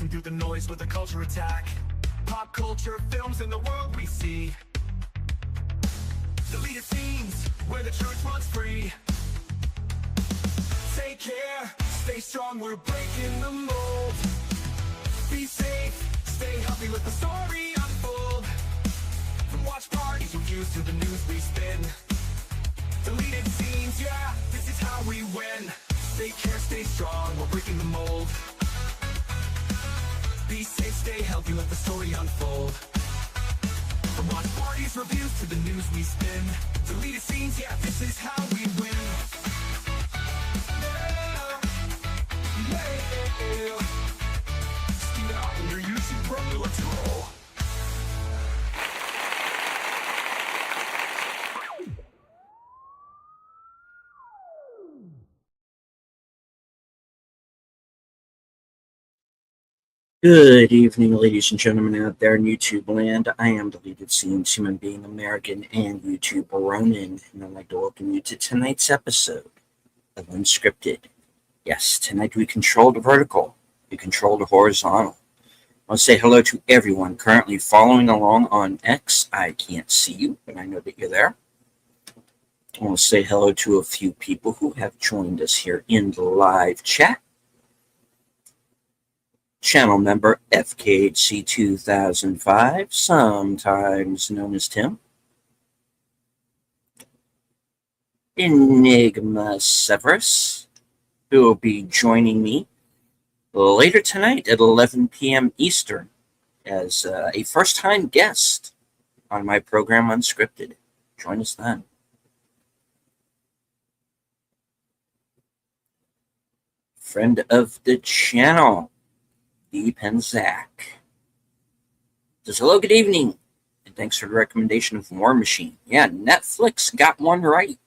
sifting through the noise with a culture attack. Pop culture, films, and the world we see. Deleted scenes, where the truth runs free. Take care, stay strong, we're breaking the mold. Be safe, stay healthy, let the story unfold. From watch parties, reviews, to the news we spin. Deleted scenes, yeah, this is how we win. Take care, stay strong, we're breaking the mold. Be safe, stay healthy, let the story unfold. From watch parties, reviews, to the news we spin. Deleted scenes, yeah, this is how we win. Yeah. Steam it out in your YouTube program, let's roll. Good evening, ladies and gentlemen out there in YouTube land. I am Deleted Scenes, human being, American, and YouTube Ronin, and I'd like to welcome you to tonight's episode of Unscripted. Yes, tonight we control the vertical, we control the horizontal. I want to say hello to everyone currently following along on X. I can't see you, but I know that you're there. I want to say hello to a few people who have joined us here in the live chat. Channel member FKHC 2005, sometimes known as Tim. Enigma Severus, who will be joining me later tonight at 11 p.m. Eastern as a first-time guest on my program Unscripted. Join us then. Friend of the channel, Deep and Zach says, hello, good evening, and thanks for the recommendation of War Machine. Yeah, Netflix got one right.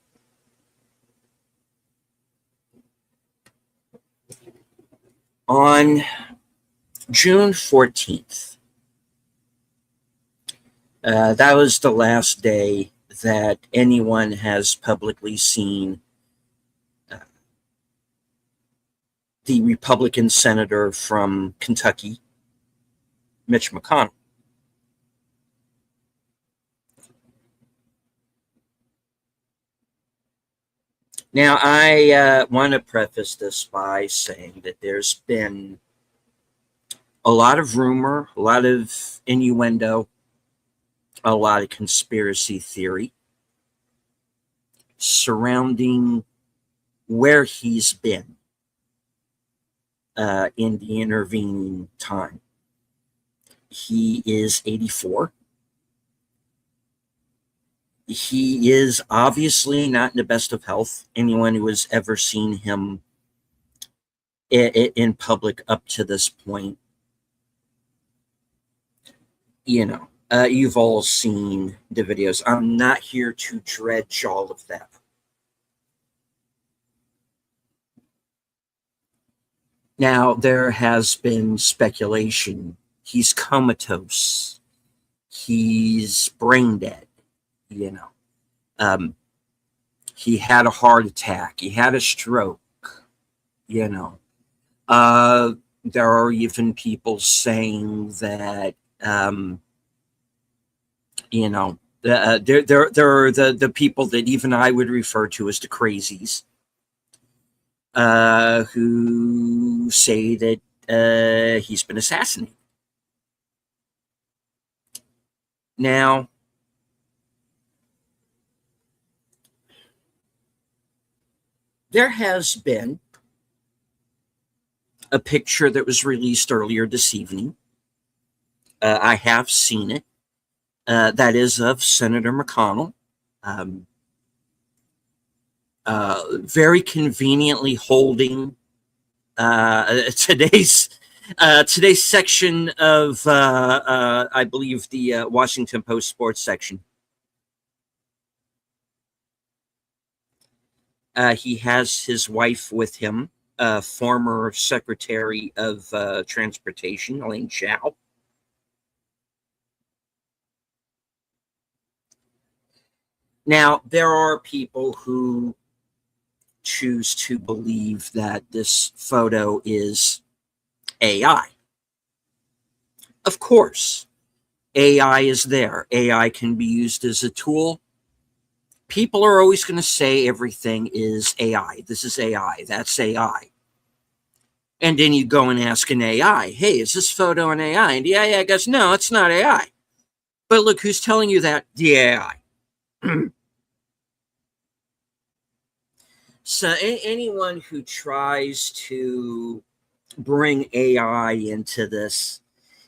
On June 14th, that was the last day that anyone has publicly seen the Republican senator from Kentucky, Mitch McConnell. Now, I want to preface this by saying that there's been a lot of rumor, a lot of innuendo, a lot of conspiracy theory surrounding where he's been in the intervening time. He is 84. He is obviously not in the best of health. Anyone who has ever seen him in public up to this point, you've all seen the videos. I'm not here to dredge all of that. Now, there has been speculation. He's comatose. He's brain dead, He had a heart attack. He had a stroke, There are even people saying that, there are the people that even I would refer to as the crazies, who say that he's been assassinated. Now, there has been a picture that was released earlier this evening. I have seen it. That is of Senator McConnell. Very conveniently holding today's section of, I believe, the Washington Post sports section. He has his wife with him, former Secretary of Transportation, Elaine Chao. Now, there are people who choose to believe that this photo is AI. Of course, AI is there. AI can be used as a tool. People are always going to say everything is AI. This is AI. That's AI. And then you go and ask an AI, hey, is this photo an AI? And the AI goes, no, it's not AI. But look, who's telling you that? The AI. So anyone who tries to bring AI into this,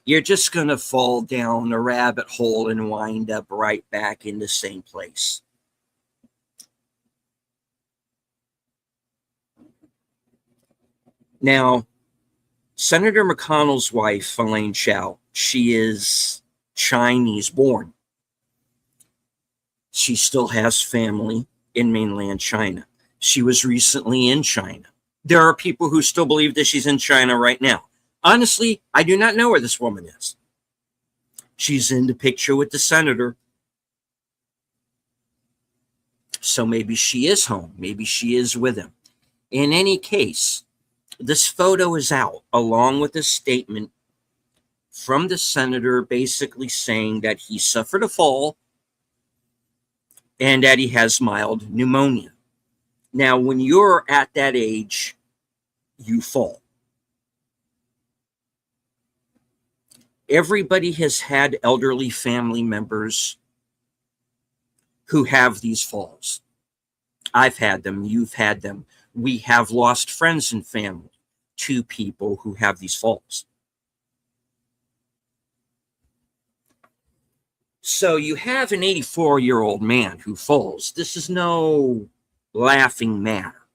you're just going to fall down a rabbit hole and wind up right back in the same place. Now, Senator McConnell's wife, Elaine Chao, she is Chinese born. She still has family in mainland China. She was recently in China. There are people who still believe that she's in China right now. Honestly, I do not know where this woman is. She's in the picture with the senator. So maybe she is home. Maybe she is with him. In any case, this photo is out along with a statement from the senator basically saying that he suffered a fall and that he has mild pneumonia. Now, when you're at that age, you fall. Everybody has had elderly family members who have these falls. I've had them. You've had them. We have lost friends and family to people who have these falls. So you have an 84-year-old man who falls. This is no laughing matter,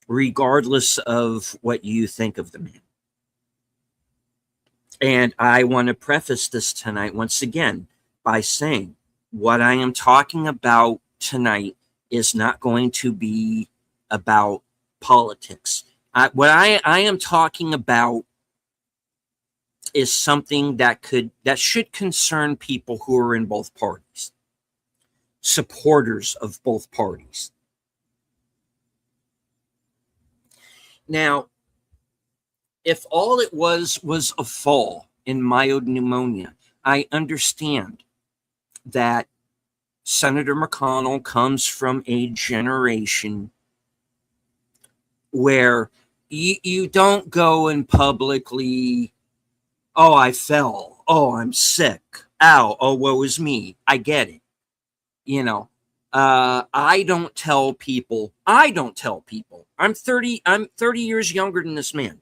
regardless of what you think of the man. And I want to preface this tonight once again by saying what I am talking about tonight is not going to be about politics. What I am talking about is something that should concern people who are in both parties, supporters of both parties. Now, if all it was a fall in mild pneumonia, I understand that Senator McConnell comes from a generation where you don't go and publicly, oh, I fell, oh, I'm sick, ow, oh, woe is me. I get it. You know, I don't tell people. I'm 30 years younger than this man.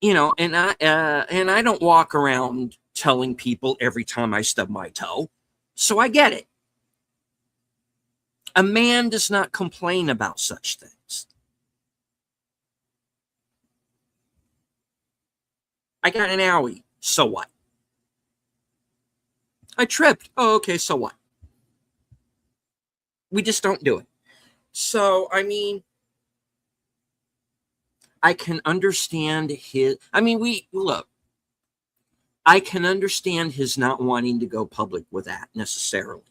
You know, and I don't walk around telling people every time I stub my toe. So I get it. A man does not complain about such things. I got an owie. So what? I tripped. Oh, okay, so what? We just don't do it. So, I mean, I can understand his, I can understand his not wanting to go public with that necessarily.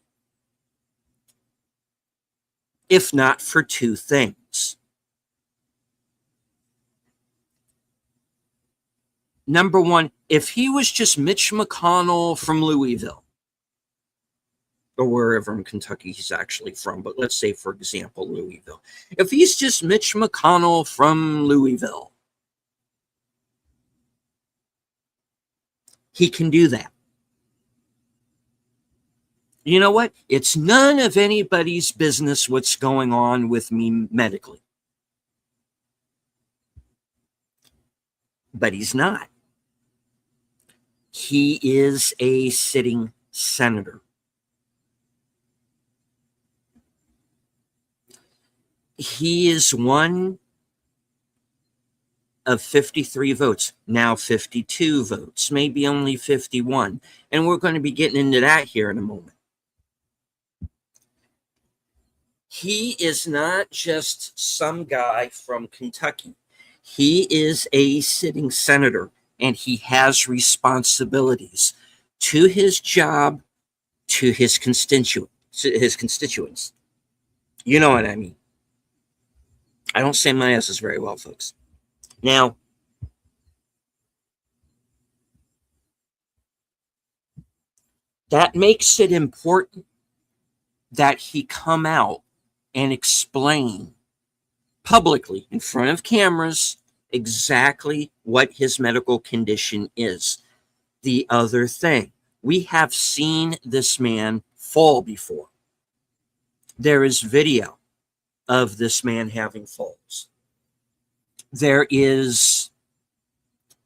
If not for two things. Number one, if he was just Mitch McConnell from Louisville, or wherever in Kentucky he's actually from, but let's say, for example, Louisville. If he's just Mitch McConnell from Louisville, he can do that. You know what? It's none of anybody's business what's going on with me medically. But he's not. He is a sitting senator. He is one of 53 votes, now 52 votes, maybe only 51. And we're going to be getting into that here in a moment. He is not just some guy from Kentucky. He is a sitting senator, and he has responsibilities to his job, to his constituents. You know what I mean. I don't say my S's very well, folks. Now, that makes it important that he come out and explain publicly in front of cameras exactly what his medical condition is. The other thing, we have seen this man fall before. There is video of this man having falls. There is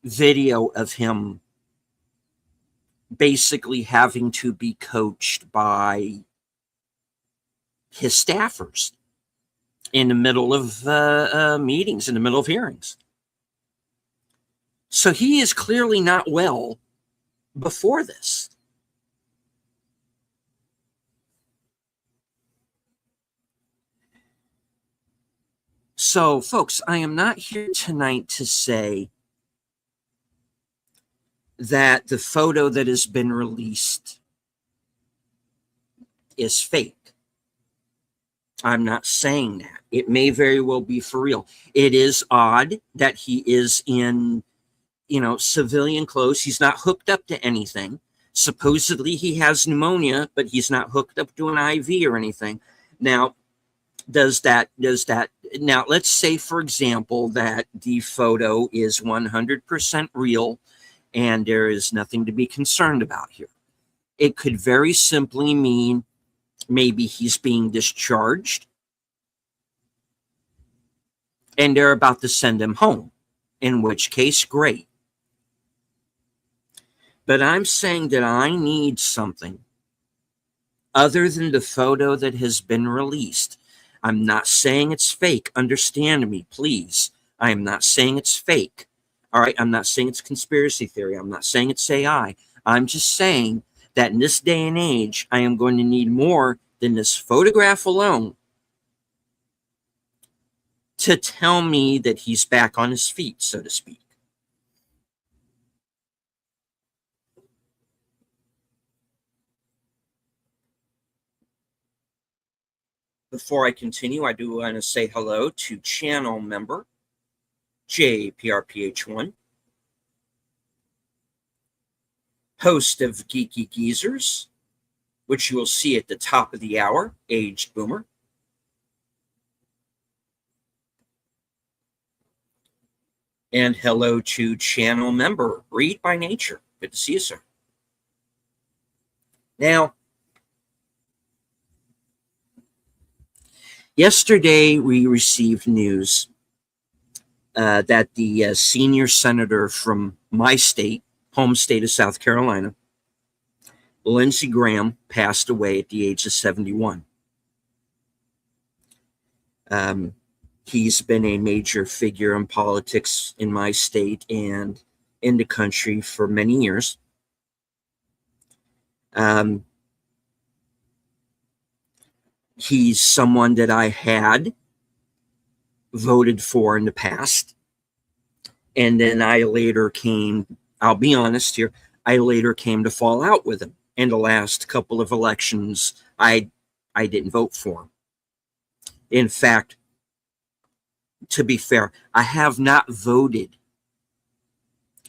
video of him basically having to be coached by his staffers in the middle of meetings, in the middle of hearings. So he is clearly not well before this. So, folks, I am not here tonight to say that the photo that has been released is fake. I'm not saying that. It may very well be for real. It is odd that he is in, civilian clothes. He's not hooked up to anything. Supposedly he has pneumonia, but he's not hooked up to an IV or anything. Now, does that now let's say, for example, that the photo is 100% real and there is nothing to be concerned about here. It could very simply mean maybe he's being discharged and they're about to send him home, in which case, great. But I'm saying that I need something other than the photo that has been released. I'm not saying it's fake. Understand me, please. I am not saying it's fake. All right. I'm not saying it's conspiracy theory. I'm not saying it's AI. I'm just saying that in this day and age, I am going to need more than this photograph alone to tell me that he's back on his feet, so to speak. Before I continue, I do want to say hello to channel member JPRPH1, host of Geeky Geezers, which you will see at the top of the hour, Aged Boomer. And hello to channel member Read by Nature. Good to see you, sir. Now, yesterday we received news that the senior senator from my state, home state of South Carolina, Lindsey Graham, passed away at the age of 71. He's been a major figure in politics in my state and in the country for many years. He's someone that I had voted for in the past. And then I later came, I'll be honest here, I later came to fall out with him. In the last couple of elections, I didn't vote for him. In fact, to be fair, I have not voted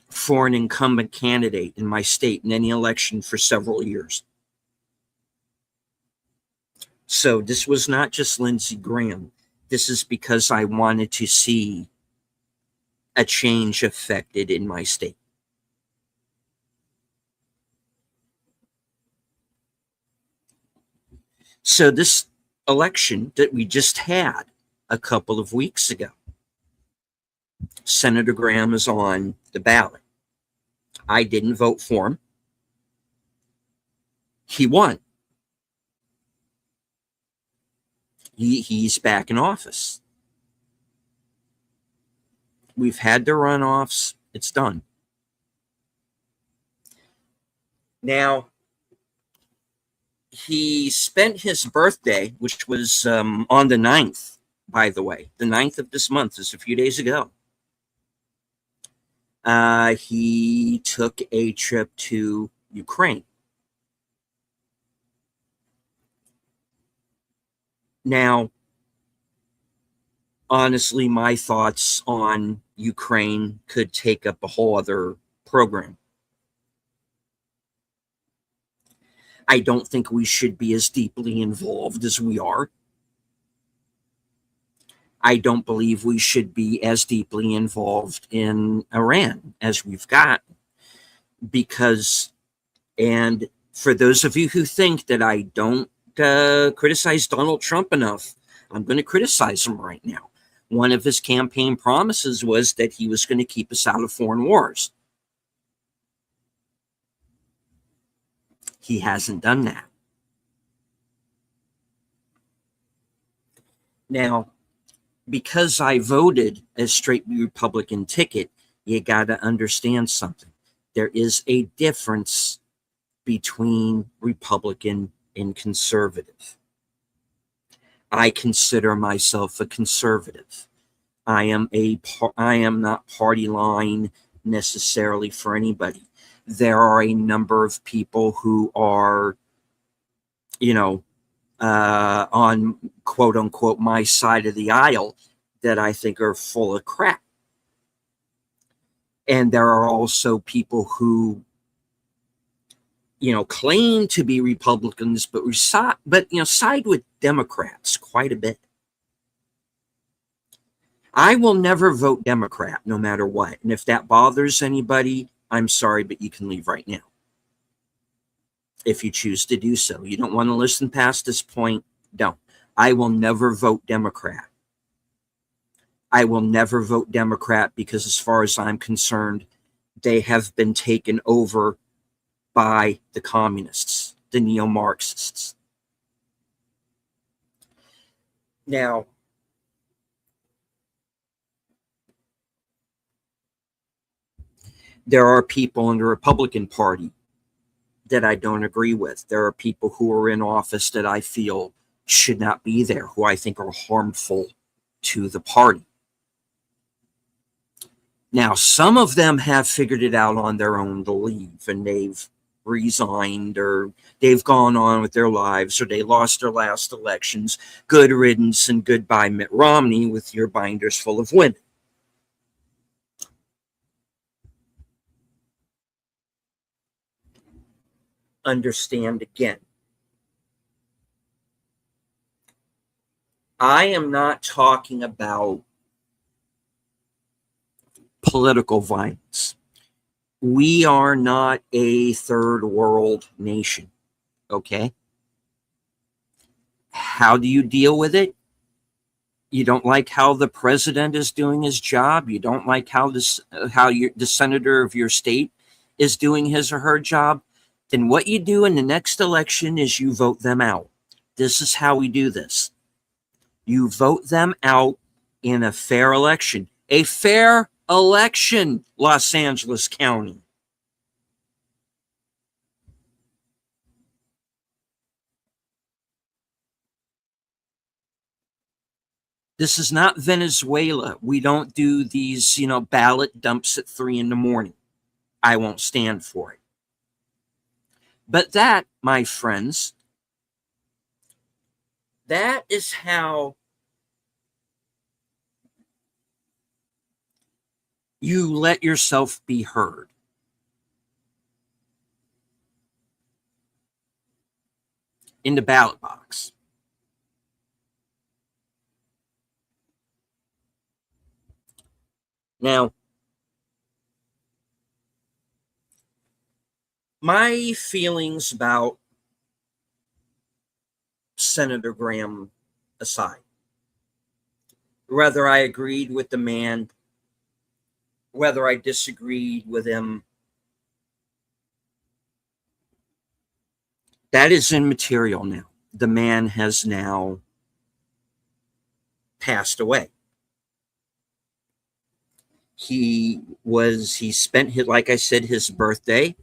for an incumbent candidate in my state in any election for several years. So this was not just Lindsey Graham. This is because I wanted to see a change affected in my state. So this election that we just had a couple of weeks ago, Senator Graham is on the ballot. I didn't vote for him. He won. He's back in office. We've had the runoffs. It's done. Now, he spent his birthday, which was on the 9th, by the way. The 9th of this month is a few days ago. He took a trip to Ukraine. Now, honestly, my thoughts on Ukraine could take up a whole other program. I don't think we should be as deeply involved as we are. I don't believe we should be as deeply involved in Iran as we've got, because, and for those of you who think that I don't criticize Donald Trump enough, I'm going to criticize him right now. One of his campaign promises was that he was going to keep us out of foreign wars. He hasn't done that. Now, because I voted a straight Republican ticket, you got to understand something. There is a difference between Republican and conservative. I consider myself a conservative. I am not party line necessarily for anybody. There are a number of people who are, on quote unquote my side of the aisle that I think are full of crap. And there are also people who, claim to be Republicans, but side with Democrats quite a bit. I will never vote Democrat no matter what. And if that bothers anybody, I'm sorry, but you can leave right now if you choose to do so. You don't want to listen past this point, don't. I will never vote Democrat. I will never vote Democrat because, as far as I'm concerned, they have been taken over by the communists, the neo-Marxists. Now, there are people in the Republican Party that I don't agree with. There are people who are in office that I feel should not be there, who I think are harmful to the party. Now, some of them have figured it out on their own to leave, and they've resigned, or they've gone on with their lives, or they lost their last elections. Good riddance and goodbye, Mitt Romney, with your binders full of women. Understand again, I am not talking about political violence. We are not a third world nation, okay? How do you deal with it? You don't like how the president is doing his job. You don't like how the senator of your state is doing his or her job. Then what you do in the next election is you vote them out. This is how we do this. You vote them out in a fair election. A fair election, Los Angeles County. This is not Venezuela. We don't do these, ballot dumps at 3 a.m. I won't stand for it. But that, my friends, that is how you let yourself be heard. In the ballot box. Now, my feelings about Senator Graham aside, whether I agreed with the man, whether I disagreed with him, that is immaterial now. The man has now passed away. He spent like I said, his birthday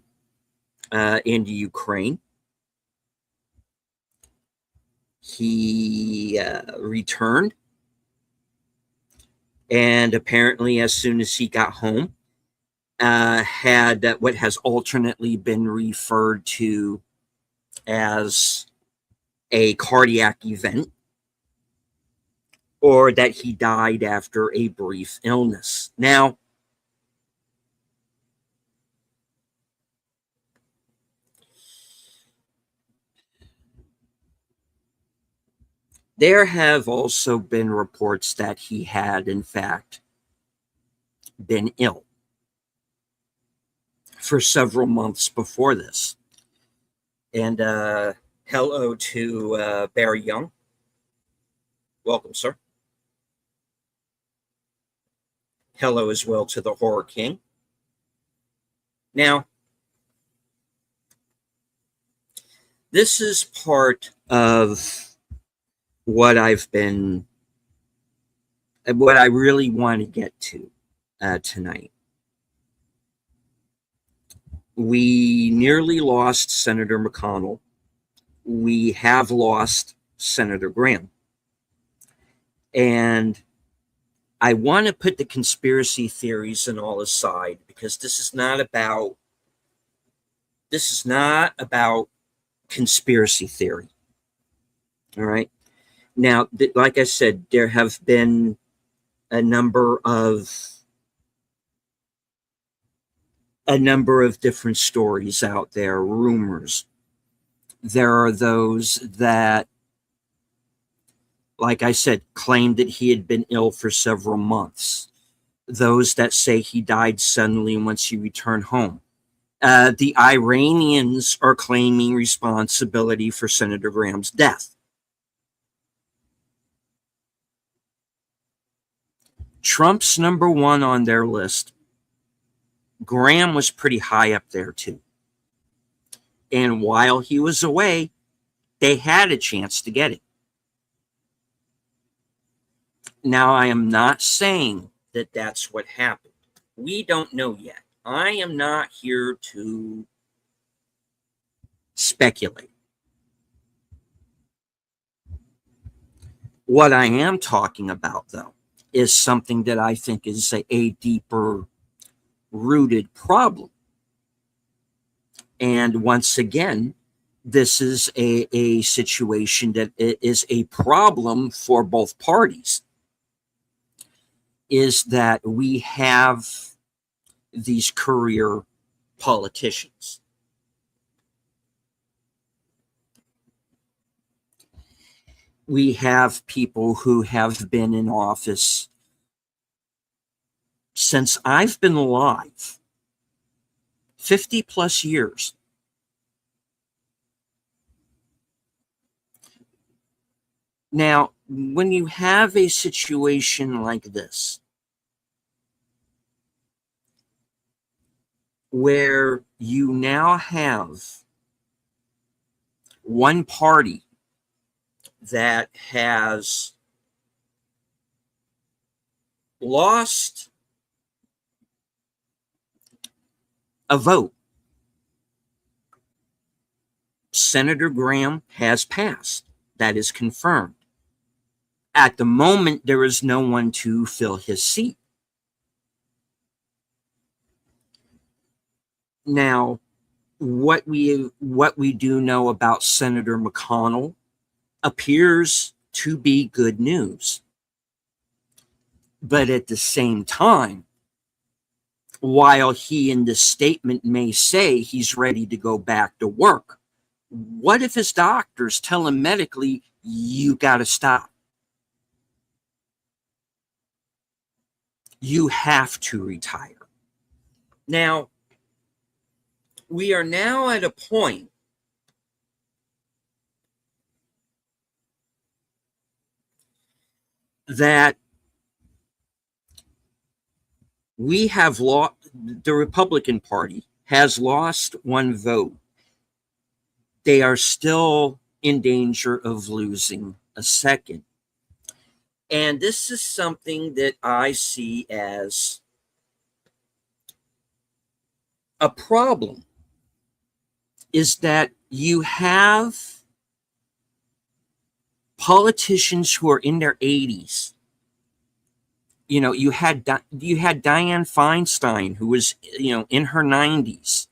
in Ukraine. He returned, and apparently as soon as he got home, had what has alternately been referred to as a cardiac event. or that he died after a brief illness. Now, there have also been reports that he had, in fact, been ill for several months before this. And hello to Barry Young. Welcome, sir. Hello as well to the Horror King. Now, this is part of what I really want to get to tonight. We nearly lost Senator McConnell. We have lost Senator Graham. And I want to put the conspiracy theories and all aside, because this is not about conspiracy theory. All right. Now, like I said, there have been a number of different stories out there, rumors. There are those that, like I said, claim that he had been ill for several months. Those that say he died suddenly once he returned home. The Iranians are claiming responsibility for Senator Graham's death. Trump's number one on their list. Graham was pretty high up there too. And while he was away, they had a chance to get it. Now, I am not saying that that's what happened. We don't know yet. I am not here to speculate. What I am talking about, though, is something that I think is a deeper rooted problem. And once again, this is a situation that is a problem for both parties, is that we have these career politicians. We have people who have been in office since I've been alive, 50 plus years. Now, when you have a situation like this, where you now have one party that has lost a vote, Senator Graham has passed. That is confirmed. At the moment, there is no one to fill his seat. Now, what we do know about Senator McConnell appears to be good news. But at the same time, while he in this statement may say he's ready to go back to work, what if his doctors tell him medically, you got to stop? You have to retire. Now, we are now at a point that we have lost, the Republican Party has lost one vote. They are still in danger of losing a second. And this is something that I see as a problem, is that you have politicians who are in their 80s. You know, you had Dianne Feinstein, who was, in her 90s,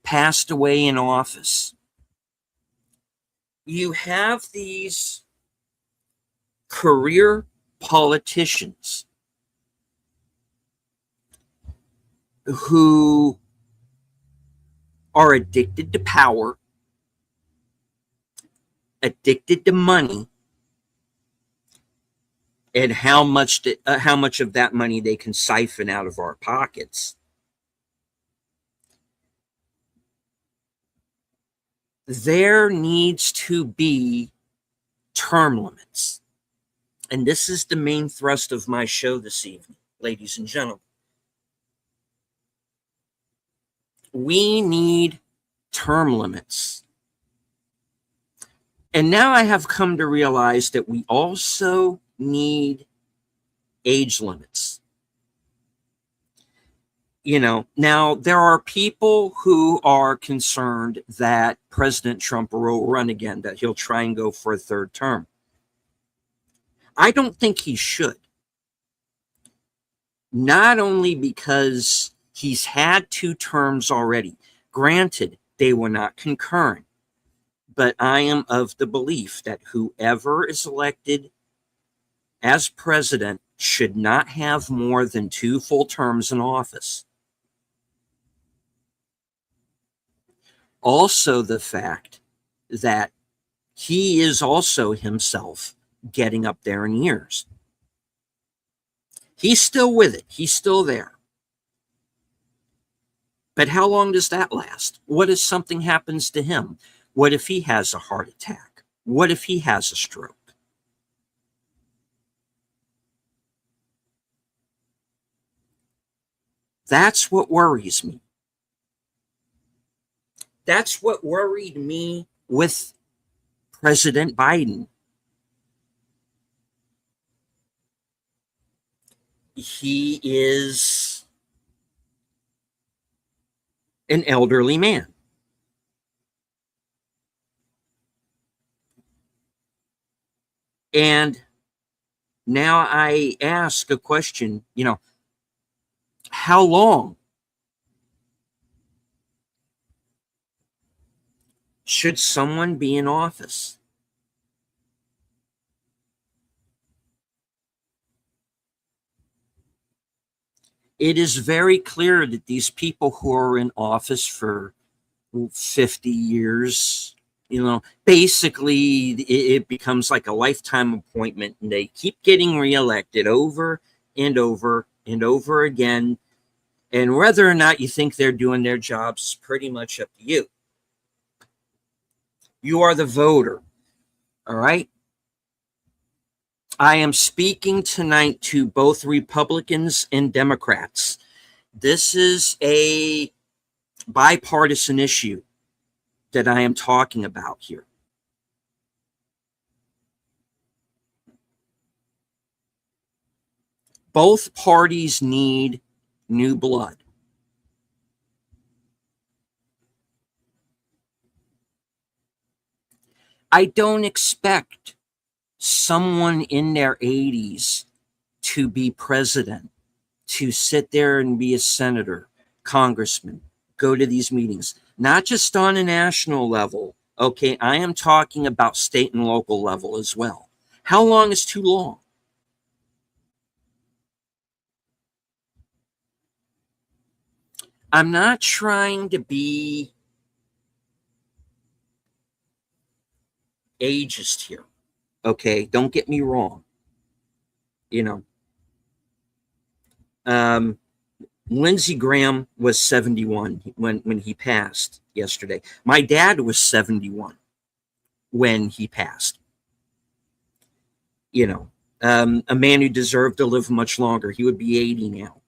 passed away in office. You have these career politicians who are addicted to power, addicted to money, and how much of that money they can siphon out of our pockets. There needs to be term limits. And this is the main thrust of my show this evening, ladies and gentlemen. We need term limits. And now I have come to realize that we also need age limits. Now there are people who are concerned that President Trump will run again, that he'll try and go for a third term. I don't think he should. Not only because he's had 2 terms already. Granted, they were not concurrent. But I am of the belief that whoever is elected as president should not have more than 2 full terms in office. Also, the fact that he is also himself getting up there in years. He's still with it. He's still there. But how long does that last? What if something happens to him? What if he has a heart attack? What if he has a stroke? That's what worries me. That's what worried me with President Biden. He is an elderly man. And now I ask a question, how long should someone be in office? It is very clear that these people who are in office for 50 years, basically it becomes like a lifetime appointment, and they keep getting reelected over and over and over again. And whether or not you think they're doing their jobs is pretty much up to you. You are the voter, all right? I am speaking tonight to both Republicans and Democrats. This is a bipartisan issue that I am talking about here. Both parties need new blood. I don't expect someone in their 80s to be president, to sit there and be a senator, congressman, go to these meetings, not just on a national level. Okay, I am talking about state and local level as well. How long is too long? I'm not trying to be ageist here. Okay, don't get me wrong. Lindsey Graham was 71 when he passed yesterday. My dad was 71 when he passed. A man who deserved to live much longer. He would be 80 now.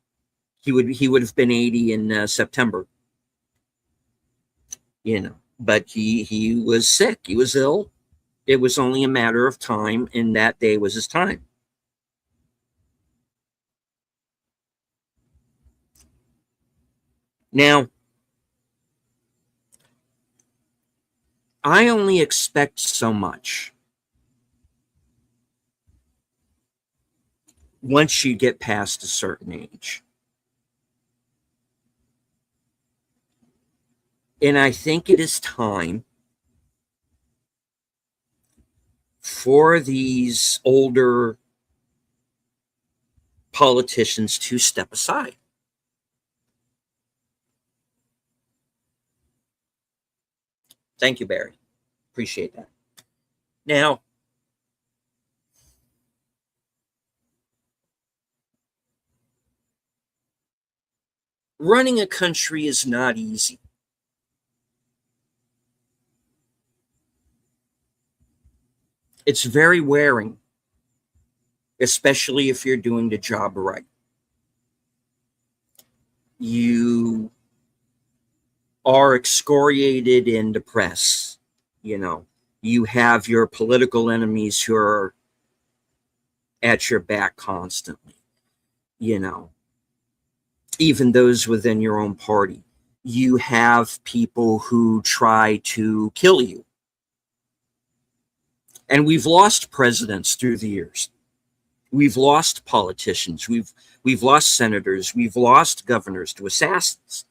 He would have been 80 in September. But he was sick. He was ill. It was only a matter of time, and that day was his time. Now, I only expect so much once you get past a certain age. And I think it is time for these older politicians to step aside. Thank you, Barry. Appreciate that. Now, running a country is not easy. It's very wearing, especially if you're doing the job right. You are excoriated in the press. You have your political enemies who are at your back constantly, even those within your own party. You have people who try to kill you. And we've lost presidents through the years. We've lost politicians. We've lost senators. We've lost governors to assassins.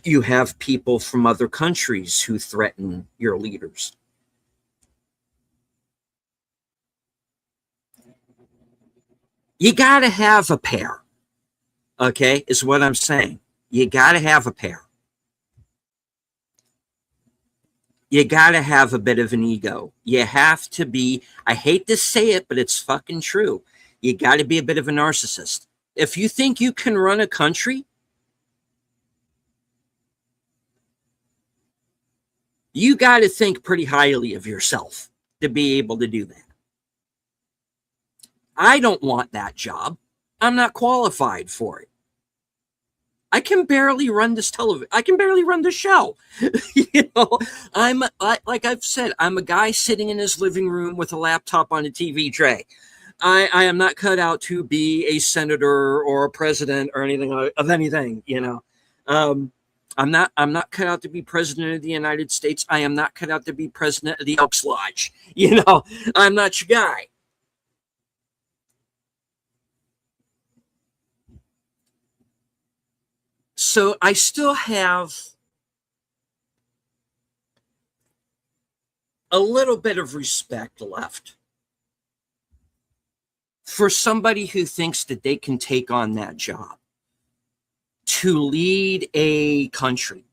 You have people from other countries who threaten your leaders. You got to have a pair, okay, is what I'm saying. You got to have a pair. You got to have a bit of an ego. You have to be, I hate to say it, but it's fucking true. You got to be a bit of a narcissist. If you think you can run a country, you got to think pretty highly of yourself to be able to do that. I don't want that job. I'm not qualified for it. I can barely run this television. I can barely run the show. Like I've said, I'm a guy sitting in his living room with a laptop on a TV tray. I am not cut out to be a senator or a president or anything of anything. I'm not cut out to be president of the United States. I am not cut out to be president of the Elks Lodge. I'm not your guy. So I still have a little bit of respect left for somebody who thinks that they can take on that job to lead a country.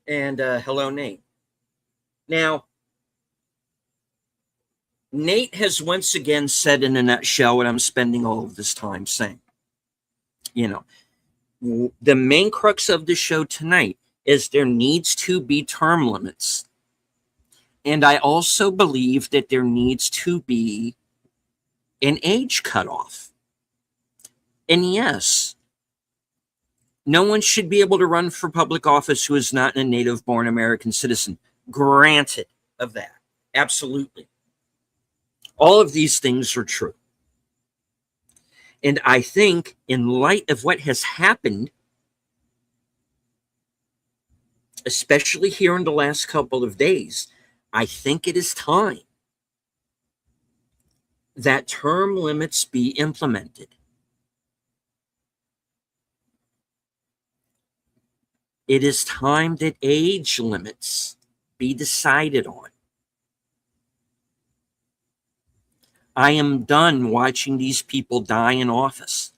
And hello, Nate. Now, Nate has once again said in a nutshell what I'm spending all of this time saying. The main crux of the show tonight is there needs to be term limits. And I also believe that there needs to be an age cutoff. And yes, no one should be able to run for public office who is not a native-born American citizen. Granted of that. Absolutely. All of these things are true. And I think in light of what has happened, especially here in the last couple of days, I think it is time that term limits be implemented. It is time that age limits be decided on. I am done watching these people die in office.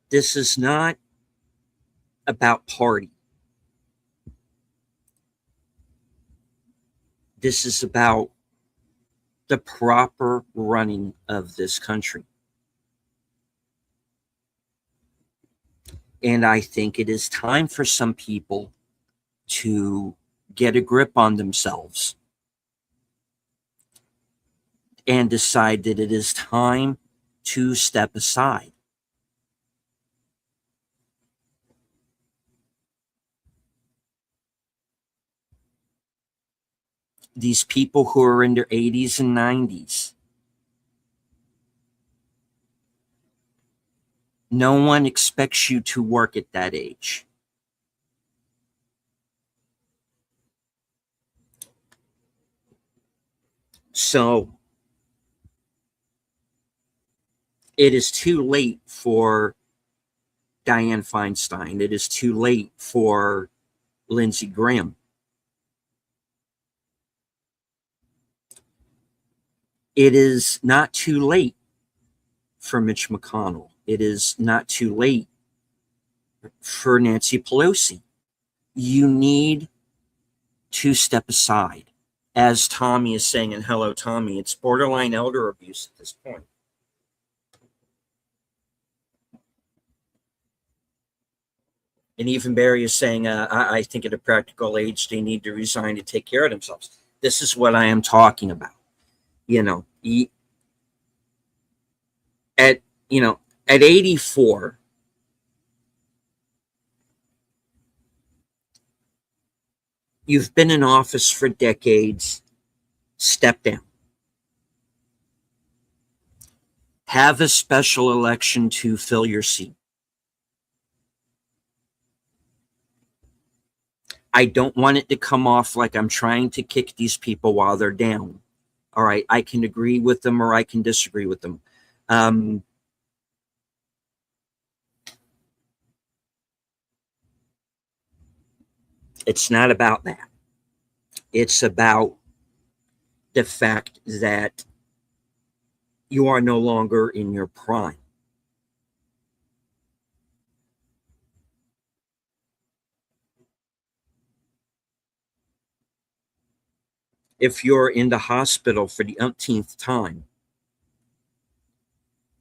This is not about party. This is about the proper running of this country. And I think it is time for some people to get a grip on themselves and decide that it is time to step aside. These people who are in their 80s and 90s, no one expects you to work at that age. So it is too late for Dianne Feinstein. It is too late for Lindsey Graham. It is not too late for Mitch McConnell. It is not too late for Nancy Pelosi. You need to step aside. As Tommy is saying, and hello, Tommy, it's borderline elder abuse at this point. And even Barry is saying, I think at a practical age, they need to resign to take care of themselves. This is what I am talking about. At 84, you've been in office for decades. Step down. Have a special election to fill your seat. I don't want it to come off like I'm trying to kick these people while they're down. All right, I can agree with them or I can disagree with them. It's not about that. It's about the fact that you are no longer in your prime. If you're in the hospital for the umpteenth time,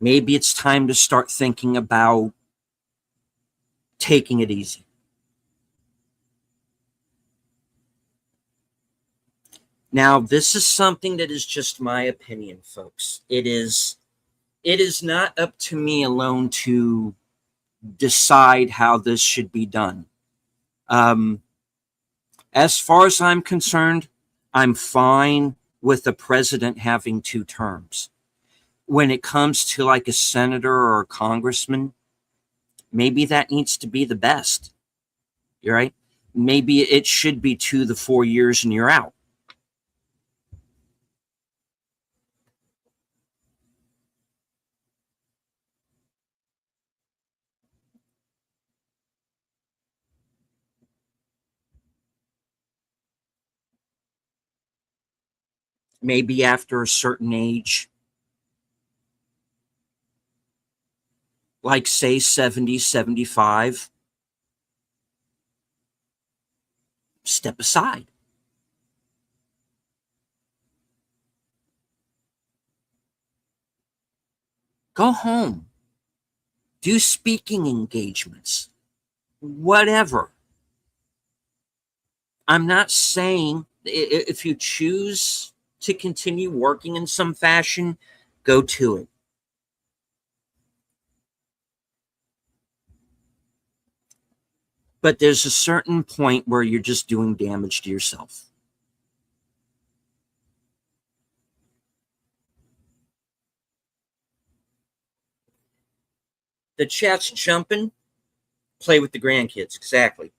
maybe it's time to start thinking about taking it easy. Now, this is something that is just my opinion, folks. It is not up to me alone to decide how this should be done. As far as I'm concerned, I'm fine with the president having 2 terms. When it comes to like a senator or a congressman, maybe that needs to be the best. You're right. Maybe it should be 2 to 4 years and you're out. Maybe after a certain age, like say 70, 75, step aside. Go home. Do speaking engagements. Whatever. I'm not saying if you choose to continue working in some fashion, go to it. But there's a certain point where you're just doing damage to yourself. The chat's jumping. Play with the grandkids. Exactly.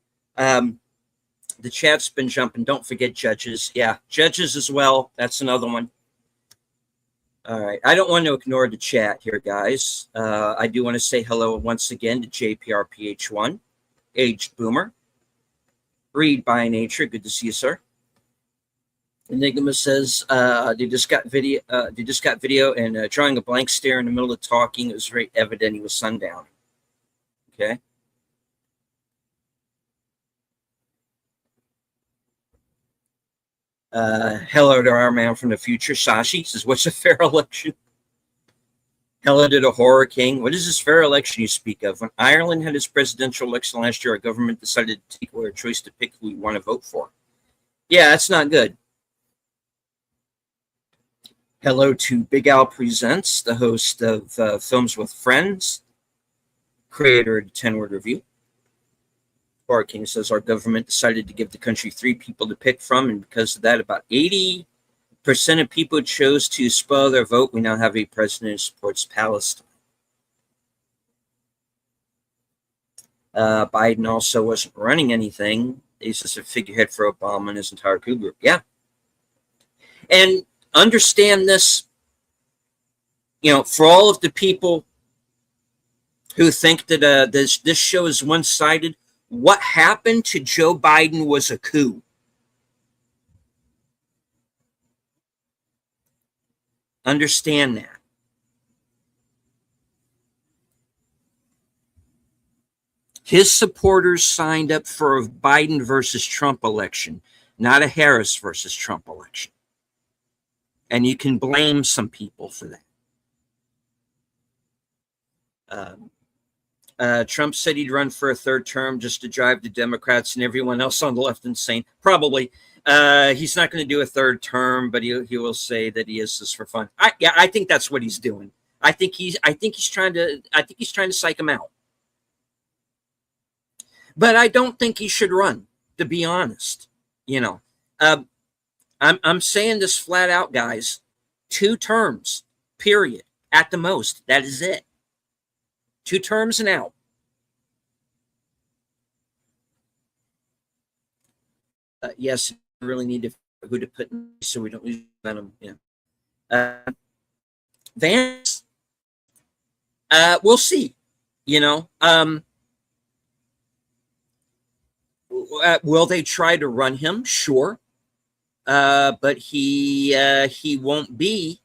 The chat's been jumping. Don't forget judges. Yeah, judges as well. That's another one. All right. I don't want to ignore the chat here, guys. I do want to say hello once again to JPRPH1, Aged Boomer, Read by Nature. Good to see you, sir. Enigma says they just got video. And drawing a blank stare in the middle of talking. It was very evident he was sundown. Okay. Hello to our man from the future. Sashi says, "What's a fair election?" Hello to the Horror King. What is this fair election you speak of? When Ireland had its presidential election last year, our government decided to take away our choice to pick who we want to vote for. Yeah, that's not good. Hello to Big Al Presents, the host of Films with Friends, creator of the 10-Word Review. Horror King says, our government decided to give the country 3 people to pick from, and because of that, about 80% of people chose to spoil their vote. We now have a president who supports Palestine. Biden also wasn't running anything. He's just a figurehead for Obama and his entire coup group. Yeah. And understand this, for all of the people who think that this show is one-sided, what happened to Joe Biden was a coup. Understand that. His supporters signed up for a Biden versus Trump election, not a Harris versus Trump election. And you can blame some people for that. Trump said he'd run for a third term just to drive the Democrats and everyone else on the left insane. Probably. He's not going to do a third term, but he will say that he is this for fun. I think that's what he's doing. I think he's trying to psych him out. But I don't think he should run, to be honest. I'm saying this flat out, guys. 2 terms, period, at the most. That is it. 2 terms and out. Yes, we really need to who to put in so we don't lose venom. Yeah. Vance, we'll see. Will they try to run him? Sure. But he won't be.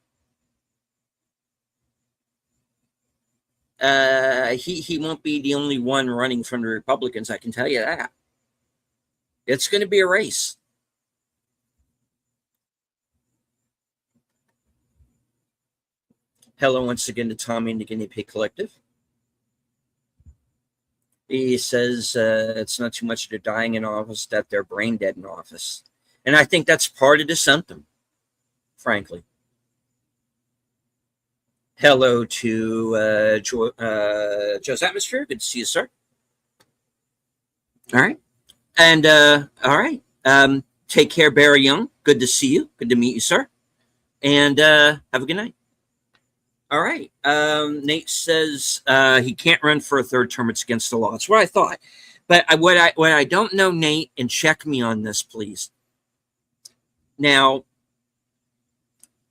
He won't be the only one running from the Republicans. I can tell you that. It's going to be a race. Hello once again to Tommy and the Guinea Pig Collective. He says it's not too much they're dying in office, that they're brain dead in office. And I think that's part of the symptom, frankly. Hello to Joe's Atmosphere. Good to see you, sir. All right. And all right. Take care, Barry Young. Good to see you. Good to meet you, sir. And have a good night. All right. Nate says he can't run for a third term. It's against the law. That's what I thought. But what I don't know, Nate, and check me on this, please. Now,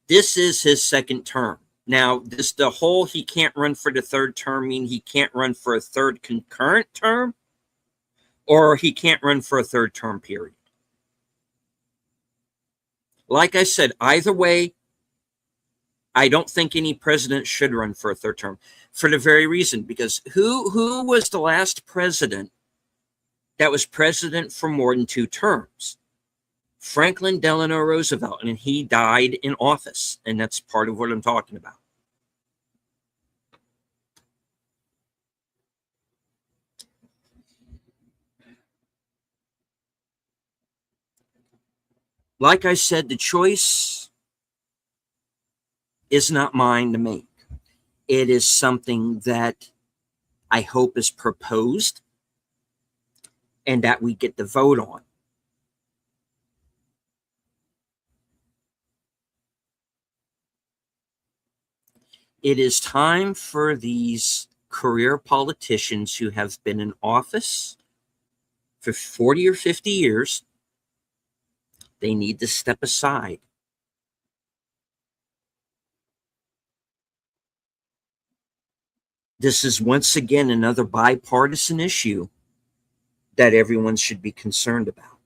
this is his second term. Now, the whole he can't run for the third term mean he can't run for a third concurrent term, or he can't run for a third term period. Like I said, either way, I don't think any president should run for a third term for the very reason, because who was the last president that was president for more than 2 terms? Franklin Delano Roosevelt, and he died in office, and that's part of what I'm talking about. Like I said, the choice is not mine to make. It is something that I hope is proposed and that we get to vote on. It is time for these career politicians who have been in office for 40 or 50 years. They need to step aside. This is once again another bipartisan issue that everyone should be concerned about,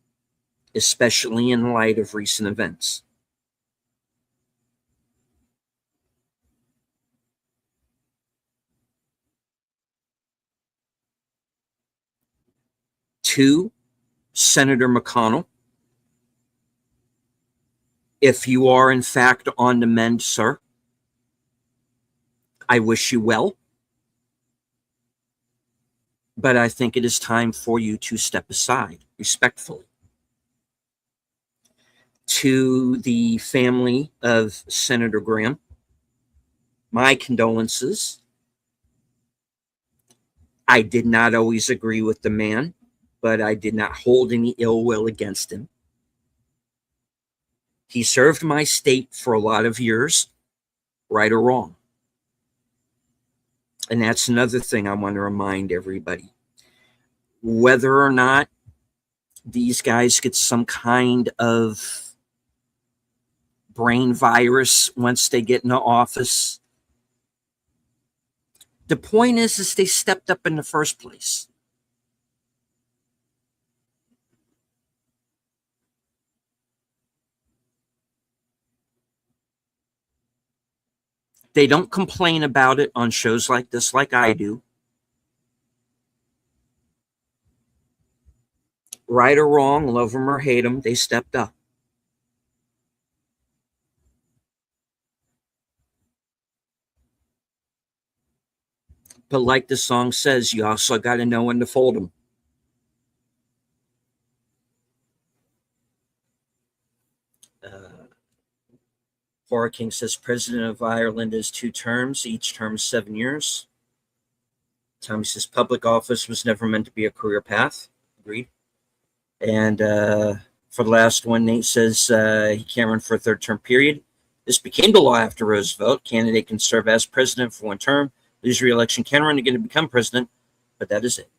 especially in light of recent events. To Senator McConnell, if you are in fact on the mend, sir, I wish you well. But I think it is time for you to step aside, respectfully. To the family of Senator Graham, my condolences. I did not always agree with the man, but I did not hold any ill will against him. He served my state for a lot of years, right or wrong. And that's another thing I want to remind everybody. Whether or not these guys get some kind of brain virus once they get into office. The point is they stepped up in the first place. They don't complain about it on shows like this like I do. Right or wrong, love them or hate them, they stepped up. But like the song says, you also got to know when to fold them. Horror King says President of Ireland is 2 terms, each term 7 years. Tommy says public office was never meant to be a career path. Agreed. And for the last one, Nate says he can't run for a 3rd term period. This became the law after Roosevelt. Candidate can serve as president for 1 term, lose re-election, can run again to become president, but that is it.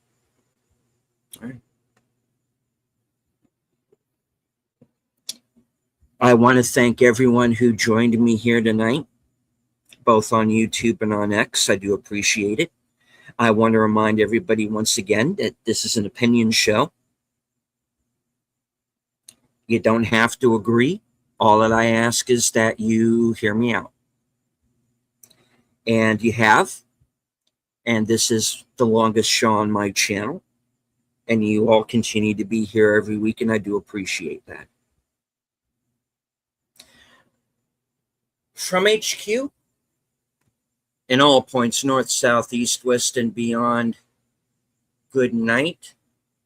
All right. I want to thank everyone who joined me here tonight, both on YouTube and on X. I do appreciate it. I want to remind everybody once again that this is an opinion show. You don't have to agree. All that I ask is that you hear me out. And you have. And this is the longest show on my channel. And you all continue to be here every week, and I do appreciate that. From HQ, in all points, north, south, east, west, and beyond, good night.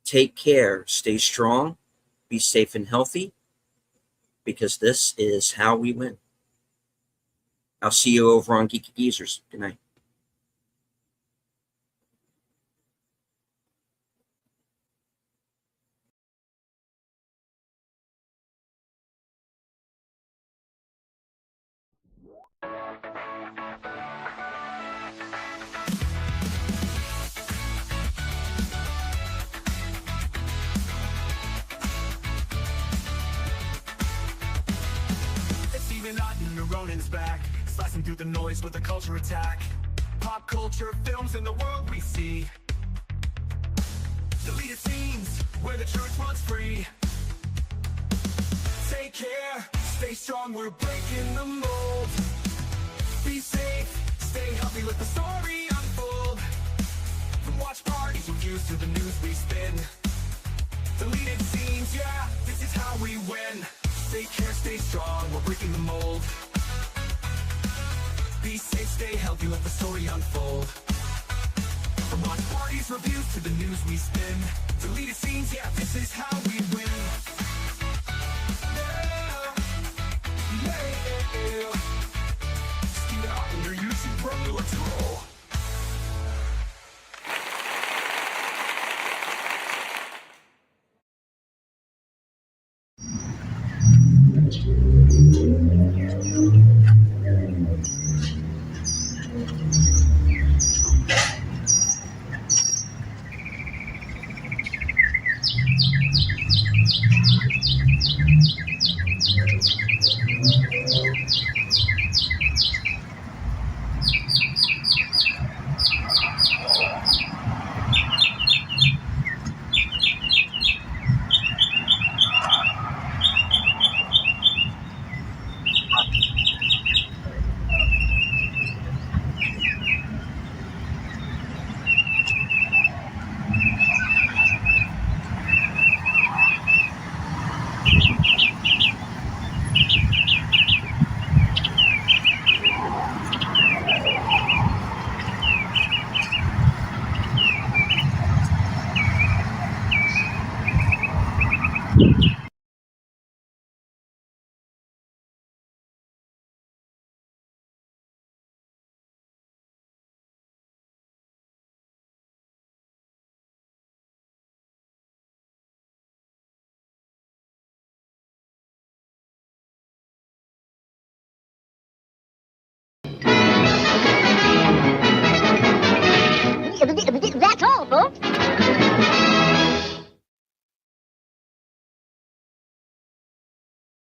Take care. Stay strong. Be safe and healthy, because this is how we win. I'll see you over on Geeky Geezers. Good night. Ronan's back, slicing through the noise with a culture attack. Pop culture, films, and the world we see. Deleted scenes, where the truth runs free. Take care, stay strong, we're breaking the mold. Be safe, stay healthy, let the story unfold. From watch parties, reviews, to the news we spin. Deleted scenes, yeah, this is how we win. Take care, stay strong, we're breaking the mold. Be safe, stay healthy, let the story unfold. From watch parties, reviews, to the news we spin. Deleted scenes, yeah, this is how we win. Yeah, yeah. Just get out and you're using pro, let's roll. That's all, folks.